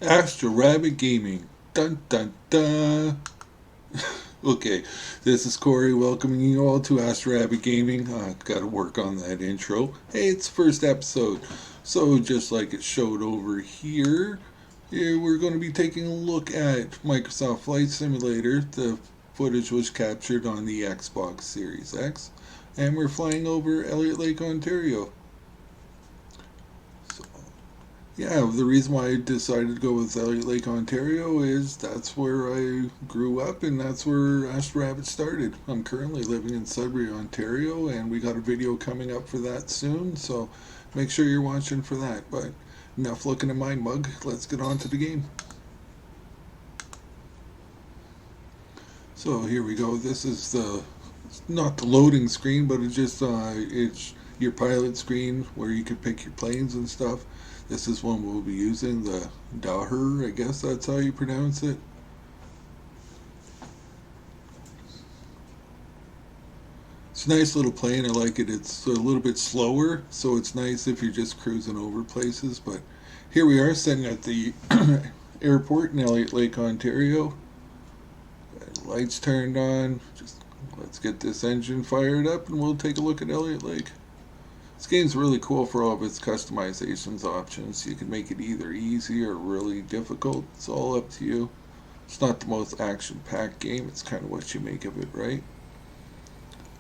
AstroRabbit Gaming. Dun dun dun. Okay, this is Corey welcoming you all to AstroRabbit Gaming. I've got to work on that intro. Hey, it's the first episode. So, just like it showed over here, we're going to be taking a look at Microsoft Flight Simulator. The footage was captured on the Xbox Series X, and we're flying over Elliot Lake, Ontario. So, yeah, the reason why I decided to go with Elliot Lake, Ontario is that's where I grew up and that's where AstroRabbit started. I'm currently living in Sudbury, Ontario, and we got a video coming up for that soon, so make sure you're watching for that. But enough looking at my mug, let's get on to the game. So here we go. This is not the loading screen, but it's your pilot screen where you can pick your planes and stuff. This is one we'll be using, the Daher, I guess that's how you pronounce it. It's a nice little plane, I like it. It's a little bit slower, so it's nice if you're just cruising over places. But here we are sitting at the airport in Elliot Lake, Ontario. Lights turned on. Just let's get this engine fired up and we'll take a look at Elliot Lake. This game's really cool for all of its customizations options. You can make it either easy or really difficult. It's all up to you. It's not the most action-packed game. It's kind of what you make of it, right?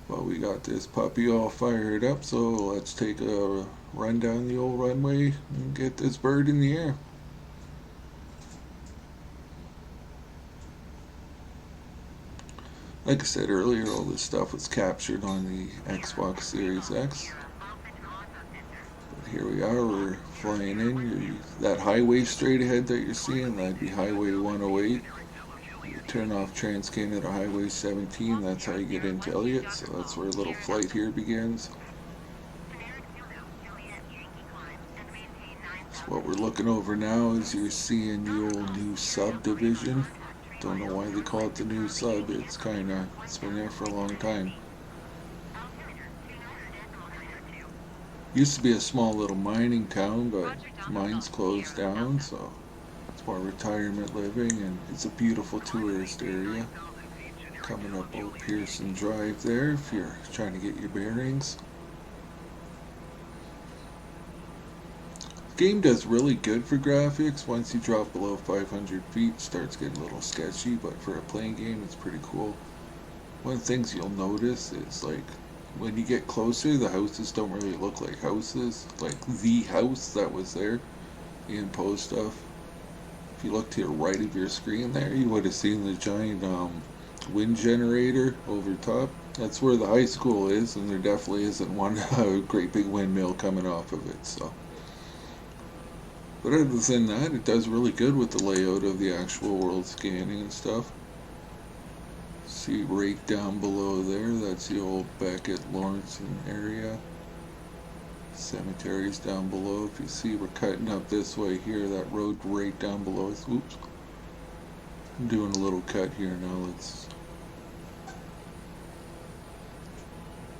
Well, we got this puppy all fired up, so let's take a run down the old runway and get this bird in the air. Like I said earlier, all this stuff was captured on the Xbox Series X. But here we are, we're flying in. That highway straight ahead that you're seeing, that'd be Highway 108. You turn off Transcanada to Highway 17, that's how you get into Elliot, so that's where a little flight here begins. So what we're looking over now is you're seeing the old new subdivision. Don't know why they call it the new sub. It's been there for a long time. Used to be a small little mining town, but the mine's closed down, so it's more retirement living, and it's a beautiful tourist area. Coming up Old Pearson Drive there if you're trying to get your bearings. The game does really good for graphics. Once you drop below 500 feet, it starts getting a little sketchy, but for a playing game, it's pretty cool. One of the things you'll notice is like when you get closer, the houses don't really look like houses. Like the house that was there in post stuff. If you look to your right of your screen there, you would have seen the giant wind generator over top. That's where the high school is, and there definitely isn't one a great big windmill coming off of it. So. But other than that, it does really good with the layout of the actual world scanning and stuff. See right down below there, that's the old Beckett Lawrence area. Cemeteries down below. If you see, we're cutting up this way here, that road right down below us. Oops. I'm doing a little cut here now.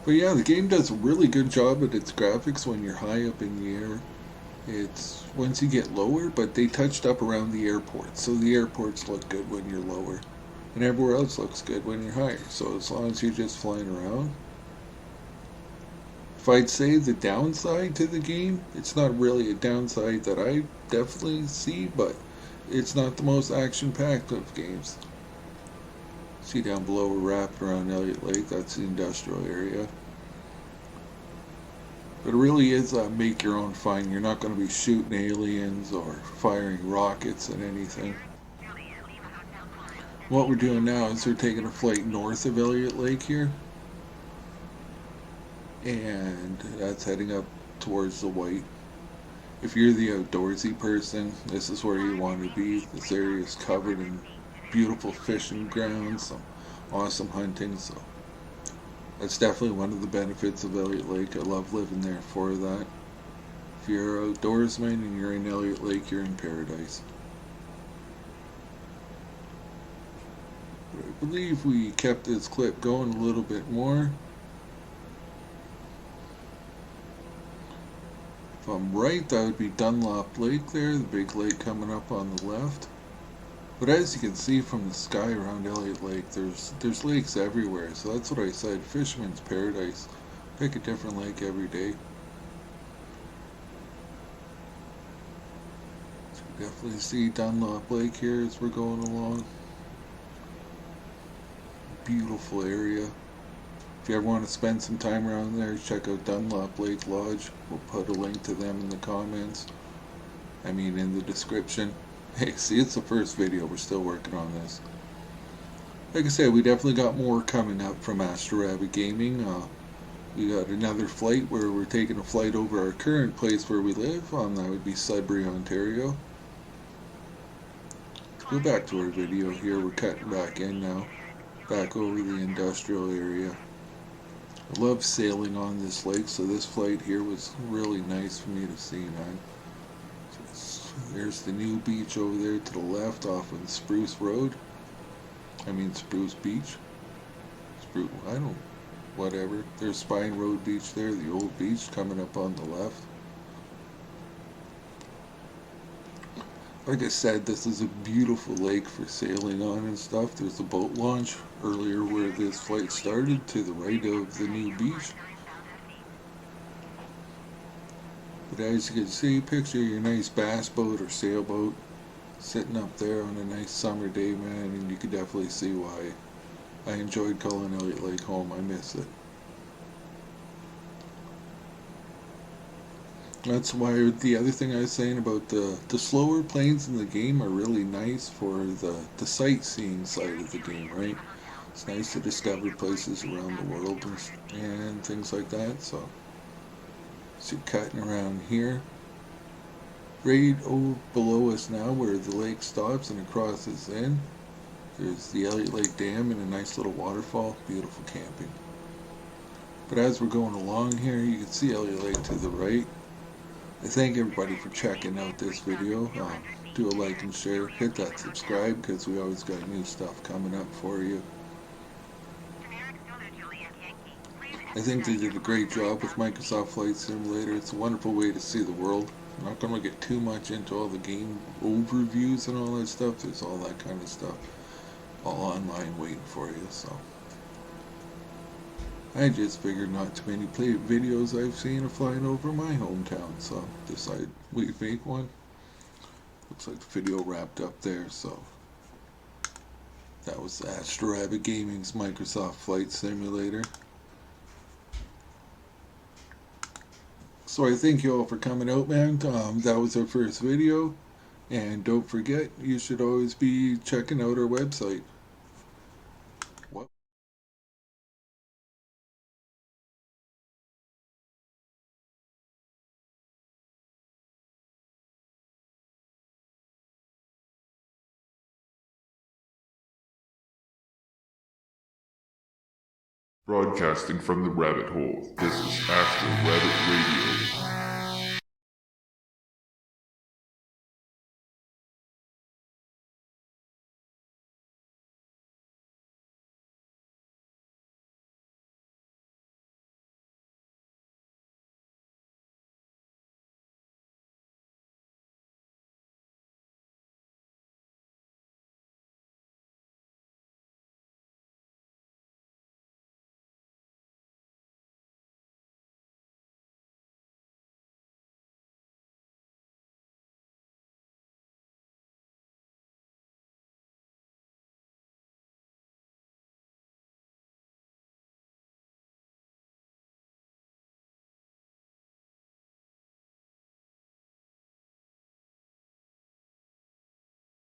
But yeah, the game does a really good job at its graphics when you're high up in the air. It's once you get lower, but they touched up around the airport, so the airports look good when you're lower, and everywhere else looks good when you're higher. So as long as you're just flying around, if I'd say the downside to the game, it's not really a downside that I definitely see, but it's not the most action-packed of games. See down below, we're wrapped around Elliot Lake. That's the industrial area. But it really is make your own fun. You're not going to be shooting aliens or firing rockets at anything. What we're doing now is we're taking a flight north of Elliot Lake here. And that's heading up towards the white. If you're the outdoorsy person, this is where you want to be. This area is covered in beautiful fishing grounds, some awesome hunting, so that's definitely one of the benefits of Elliot Lake. I love living there for that. If you're an outdoorsman and you're in Elliot Lake, you're in paradise. But I believe we kept this clip going a little bit more. If I'm right, that would be Dunlop Lake there, the big lake coming up on the left. But as you can see from the sky around Elliot Lake, there's lakes everywhere. So that's what I said, fisherman's paradise. Pick a different lake every day. So definitely see Dunlop Lake here as we're going along. Beautiful area. If you ever want to spend some time around there, check out Dunlop Lake Lodge. We'll put a link to them in the comments. In the description. Hey, see, it's the first video. We're still working on this. Like I said, we definitely got more coming up from AstroRabbit Gaming. We got another flight where we're taking a flight over our current place where we live. That would be Sudbury, Ontario. Let's go back to our video here. We're cutting back in now. Back over the industrial area. I love sailing on this lake, so this flight here was really nice for me to see, man. There's the new beach over there to the left off of Spruce Road. Spruce Beach. Whatever. There's Spine Road Beach there, the old beach coming up on the left. Like I said, this is a beautiful lake for sailing on and stuff. There's a boat launch earlier where this flight started to the right of the new beach. But as you can see, picture your nice bass boat or sailboat sitting up there on a nice summer day, man, and you can definitely see why I enjoyed calling Elliot Lake home. I miss it. That's why the other thing I was saying about the slower planes in the game are really nice for the sightseeing side of the game, right? It's nice to discover places around the world and things like that. So cutting around here. Right over below us now where the lake stops and it crosses in. There's the Elliot Lake Dam and a nice little waterfall. Beautiful camping. But as we're going along here, you can see Elliot Lake to the right. I thank everybody for checking out this video. Do a like and share. Hit that subscribe because we always got new stuff coming up for you. I think they did a great job with Microsoft Flight Simulator. It's a wonderful way to see the world. I'm not going to get too much into all the game overviews and all that stuff. There's all that kind of stuff all online waiting for you. So I just figured not too many videos I've seen of flying over my hometown, so decided we'd make one. Looks like the video wrapped up there, so that was AstroRabbit Gaming's Microsoft Flight Simulator. So I thank you all for coming out, man. That was our first video, and don't forget, you should always be checking out our website. Broadcasting from the rabbit hole, this is AstroRabbit Radio.